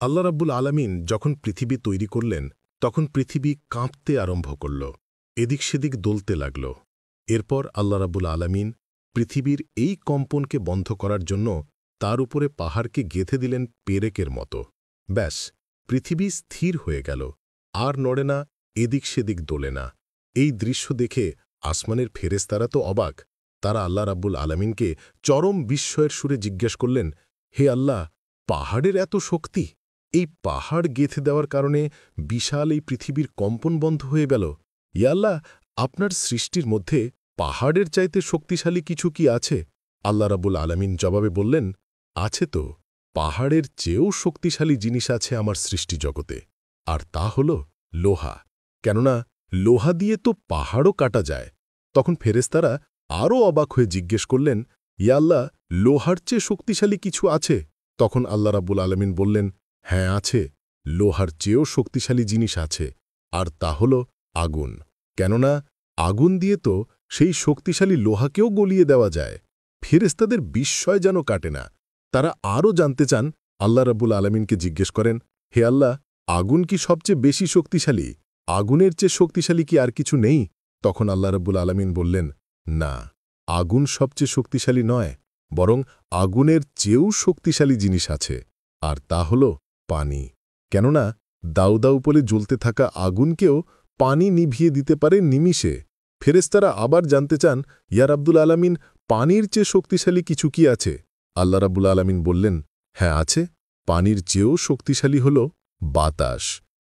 আল্লাহ রাব্বুল আলামিন যখন পৃথিবী তৈরি করলেন তখন পৃথিবী কাঁপতে আরম্ভ করল, এদিক সেদিক দোলতে লাগল। এরপর আল্লাহ রাব্বুল আলামিন পৃথিবীর এই কম্পনকে বন্ধ করার জন্য তার উপরে পাহাড়কে গেঁথে দিলেন পেরেকের মতো। ব্যাস, পৃথিবী স্থির হয়ে গেল, আর নড়ে না, এদিক সেদিক দোলে না। এই দৃশ্য দেখে আসমানের ফেরেশতারা তো অবাক। তারা আল্লাহ রাব্বুল আলামিনকে চরম বিস্ময়ের সুরে জিজ্ঞেস করলেন, হে আল্লাহ, পাহাড়ের এত শক্তি! এই পাহাড় গেঁথে দেওয়ার কারণে বিশাল এই পৃথিবীর কম্পন বন্ধ হয়ে গেল। ইয়া আল্লাহ, আপনার সৃষ্টির মধ্যে পাহাড়ের চাইতে শক্তিশালী কিছু কি আছে? আল্লাহ রাব্বুল আলামিন জবাবে বললেন, আছে তো, পাহাড়ের চেয়েও শক্তিশালী জিনিস আছে আমার সৃষ্টি জগতে, আর তা হল লোহা। কেননা লোহা দিয়ে তো পাহাড়ও কাটা যায়। তখন ফেরেশতারা আরও অবাক হয়ে জিজ্ঞেস করলেন, ইয়া আল্লাহ, লোহার চেয়ে শক্তিশালী কিছু আছে? তখন আল্লাহ রাব্বুল আলামিন বললেন, হ্যাঁ আছে, লোহার চেয়েও শক্তিশালী জিনিস আছে, আর তা হল আগুন। কেননা আগুন দিয়ে তো সেই শক্তিশালী লোহাকেও গলিয়ে দেওয়া যায়। ফেরেশতাদের বিস্ময় যেন কাটে না। তারা আরও জানতে চান, আল্লাহ রাব্বুল আলামিনকে জিজ্ঞেস করেন, হে আল্লাহ, আগুন কি সবচেয়ে বেশি শক্তিশালী? আগুনের চেয়ে শক্তিশালী কি আর কিছু নেই? তখন আল্লাহ রাব্বুল আলামিন বললেন, না, আগুন সবচেয়ে শক্তিশালী নয়, বরং আগুনের চেয়েও শক্তিশালী জিনিস আছে, আর তা হল পানি। কেননা দাউ দাউ বলে জ্বলতে থাকা আগুনকেও পানি নিভিয়ে দিতে পারে নিমিষে। ফেরেশতারা আবার জানতে চান, ইয়া রাব্বুল আলামিন, পানির চেয়ে শক্তিশালী কিছু কি আছে? আল্লাহ রাব্বুল আলামিন বললেন, হ্যাঁ আছে, পানির চেয়েও শক্তিশালী হল বাতাস।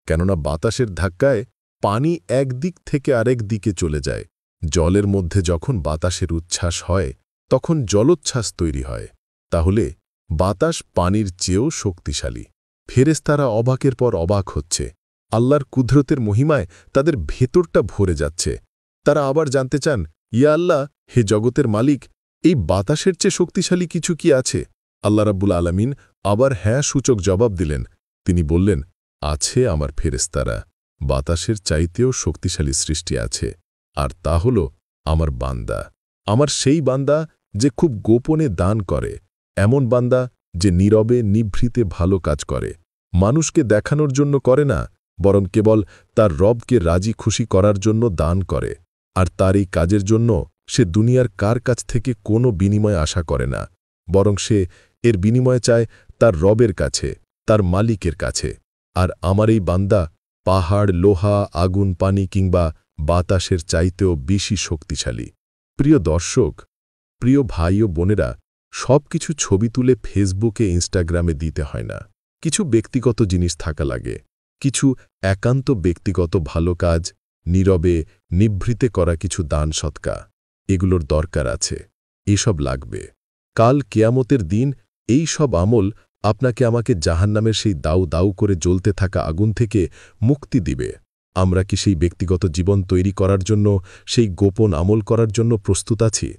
কেননা বাতাসের ধাক্কায় পানি একদিক থেকে আরেক দিকে চলে যায়। জলের মধ্যে যখন বাতাসের উচ্ছ্বাস হয় তখন জলোচ্ছ্বাস তৈরি হয়। তাহলে বাতাস পানির চেয়েও শক্তিশালী। ফেরেশতারা অবাকের পর অবাক হচ্ছে। আল্লাহর কুদরতের মহিমায় তাদের ভেতরটা ভরে যাচ্ছে। তারা আবার জানতে চান, ইয়া আল্লাহ, হে জগতের মালিক, এই বাতাসের চেয়ে শক্তিশালী কিছু কি আছে? আল্লাহ রাব্বুল আলামিন আবার হ্যাঁ সূচক জবাব দিলেন। তিনি বললেন, আছে আমার ফেরেশতারা, বাতাসের চাইতেও শক্তিশালী সৃষ্টি আছে, আর তা হল আমার বান্দা। আমার সেই বান্দা যে খুব গোপনে দান করে, এমন বান্দা যে নীরবে নিভৃতে ভালো কাজ করে, মানুষকে দেখানোর জন্য করে না, বরং কেবল তার রবকে রাজি খুশি করার জন্য দান করে। আর তার এই কাজের জন্য সে দুনিয়ার কার কাছ থেকে কোনো বিনিময় আশা করে না, বরং সে এর বিনিময় চায় তার রবের কাছে, তার মালিকের কাছে। আর আমার এই বান্দা পাহাড়, লোহা, আগুন, পানি কিংবা বাতাসের চাইতেও বেশি শক্তিশালী। প্রিয় দর্শক, প্রিয় ভাই ও বোনেরা, সব কিছু ছবি তুলে ফেসবুকে, ইনস্টাগ্রামে দিতে হয় না। কিছু ব্যক্তিগত জিনিস থাকা লাগে, কিছু একান্ত ব্যক্তিগত ভালো কাজ, নীরবে নিভৃতে করা কিছু দান সৎকা, এগুলোর দরকার আছে। এসব লাগবে। কাল কিয়ামতের দিন এই সব আমল আপনাকে আমাকে জাহান্নামের সেই দাউ দাউ করে জ্বলতে থাকা আগুন থেকে মুক্তি দিবে। আমরা কি সেই ব্যক্তিগত জীবন তৈরি করার জন্য, সেই গোপন আমল করার জন্য প্রস্তুত আছি?